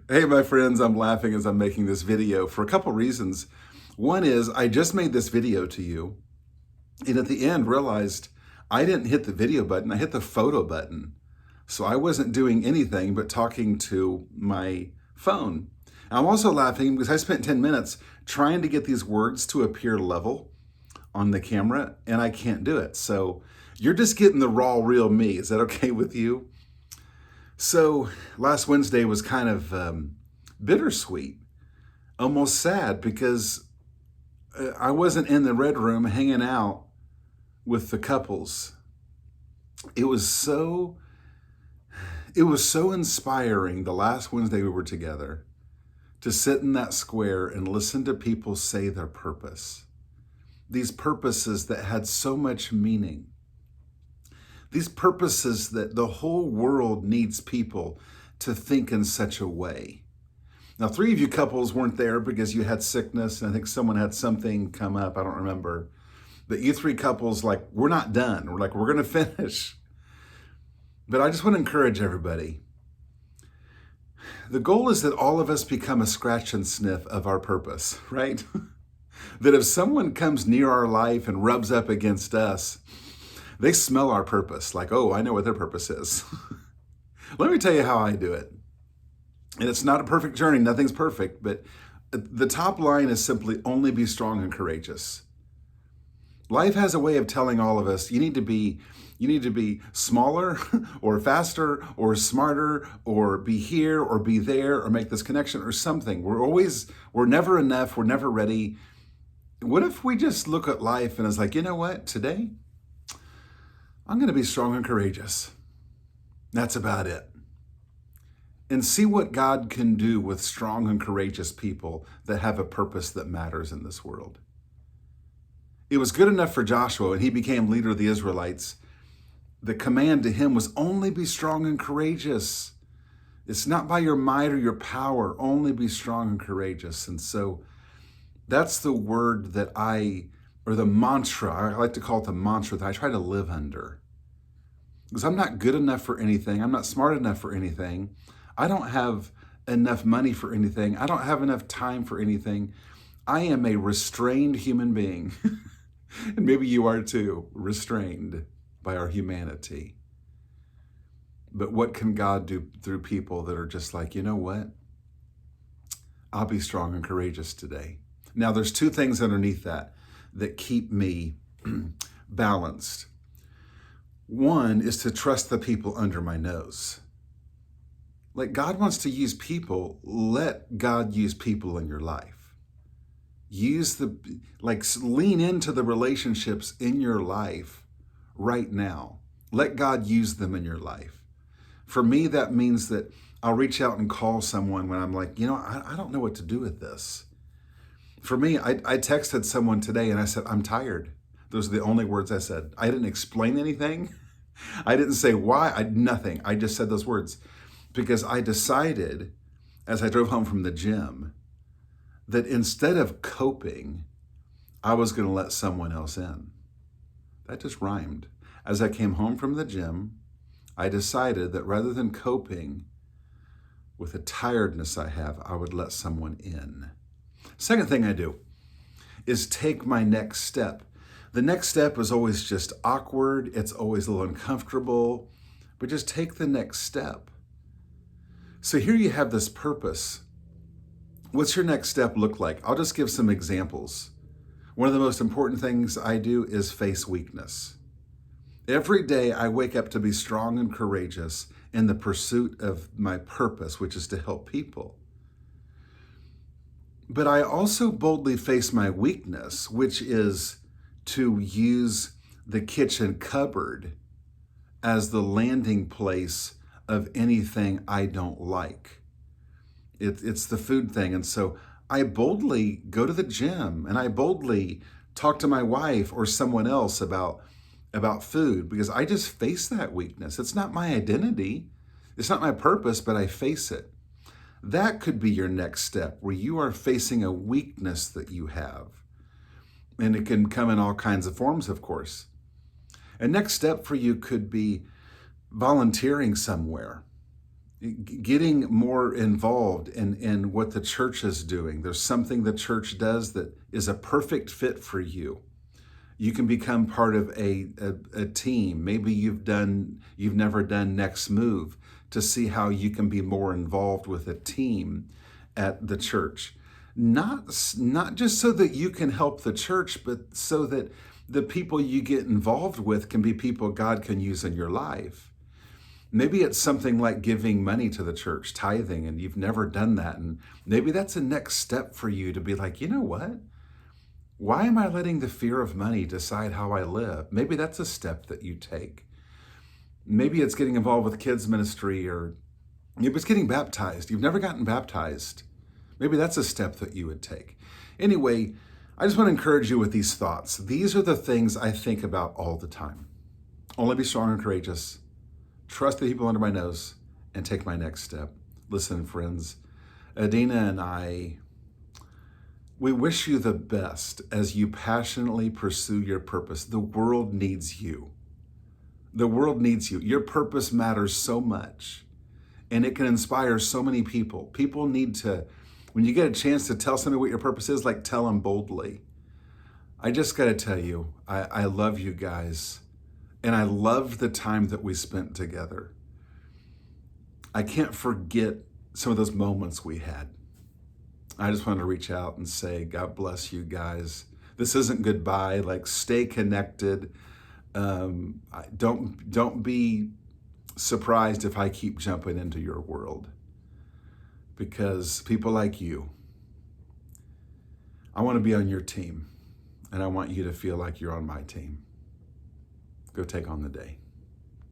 Hey, my friends, I'm laughing as I'm making this video for a couple reasons. One is I just made this video to you, and at the end realized I didn't hit the video button, I hit the photo button. So I wasn't doing anything but talking to my phone. I'm also laughing because I spent 10 minutes trying to get these words to appear level on the camera, and I can't do it. So you're just getting the raw, real me. Is that okay with you? So last Wednesday was kind of bittersweet, almost sad because I wasn't in the red room hanging out with the couples. It was so it was so inspiring the last Wednesday we were together to sit in that square and listen to people say their purpose. These purposes that had so much meaning. These purposes that the whole world needs people to think in such a way. Now, three of you couples weren't there because you had sickness, and I think someone had something come up. I don't remember. But you three couples, like, we're not done. We're like, we're going to finish. But I just want to encourage everybody. The goal is that all of us become a scratch and sniff of our purpose, right? That if someone comes near our life and rubs up against us, they smell our purpose, like, oh, I know what their purpose is. Let me tell you how I do it. And it's not a perfect journey, nothing's perfect, but the top line is simply only be strong and courageous. Life has a way of telling all of us you need to be smaller or faster or smarter or be here or be there or make this connection or something. We're never enough, we're never ready. What if we just look at life and it's like, you know what, today I'm going to be strong and courageous. That's about it. And see what God can do with strong and courageous people that have a purpose that matters in this world. It was good enough for Joshua, and he became leader of the Israelites. The command to him was only be strong and courageous. It's not by your might or your power, only be strong and courageous. And so that's the word or the mantra, I like to call it the mantra that I try to live under. Because I'm not good enough for anything. I'm not smart enough for anything. I don't have enough money for anything. I don't have enough time for anything. I am a restrained human being. And maybe you are too, restrained by our humanity. But what can God do through people that are just like, you know what? I'll be strong and courageous today. Now, there's two things underneath that keep me balanced. One is to trust the people under my nose. Like, God wants to use people. Let God use people in your life. Lean into the relationships in your life right now. Let God use them in your life. For me, that means that I'll reach out and call someone when I'm like, I don't know what to do with this. For me, I texted someone today and I said, I'm tired. Those are the only words I said. I didn't explain anything. I didn't say why, nothing. I just said those words because I decided as I drove home from the gym that instead of coping, I was going to let someone else in. That just rhymed. As I came home from the gym, I decided that rather than coping with the tiredness I have, I would let someone in. Second thing I do is take my next step. The next step is always just awkward. It's always a little uncomfortable, but just take the next step. So here you have this purpose. What's your next step look like? I'll just give some examples. One of the most important things I do is face weakness. Every day I wake up to be strong and courageous in the pursuit of my purpose, which is to help people. But I also boldly face my weakness, which is to use the kitchen cupboard as the landing place of anything I don't like. It's the food thing. And so I boldly go to the gym and I boldly talk to my wife or someone else about food because I just face that weakness. It's not my identity. It's not my purpose, but I face it. That could be your next step where you are facing a weakness that you have. And it can come in all kinds of forms, of course. A next step for you could be volunteering somewhere. getting more involved in what the church is doing. There's something the church does that is a perfect fit for you. You can become part of a team. Maybe you've never done Next Move, to see how you can be more involved with a team at the church. Not just so that you can help the church, but so that the people you get involved with can be people God can use in your life. Maybe it's something like giving money to the church, tithing, and you've never done that. And maybe that's a next step for you to be like, you know what? Why am I letting the fear of money decide how I live? Maybe that's a step that you take. Maybe it's getting involved with kids ministry, or maybe it's getting baptized. You've never gotten baptized. Maybe that's a step that you would take. Anyway, I just want to encourage you with these thoughts. These are the things I think about all the time. Only be strong and courageous. Trust the people under my nose and take my next step. Listen, friends, Adina and I, we wish you the best as you passionately pursue your purpose. The world needs you. The world needs you. Your purpose matters so much, and it can inspire so many people. People need to, when you get a chance to tell somebody what your purpose is, like, tell them boldly. I just got to tell you, I love you guys. And I love the time that we spent together. I can't forget some of those moments we had. I just wanted to reach out and say, God bless you guys. This isn't goodbye. Like, stay connected. Don't be surprised if I keep jumping into your world, because people like you, I want to be on your team, and I want you to feel like you're on my team. Go take on the day.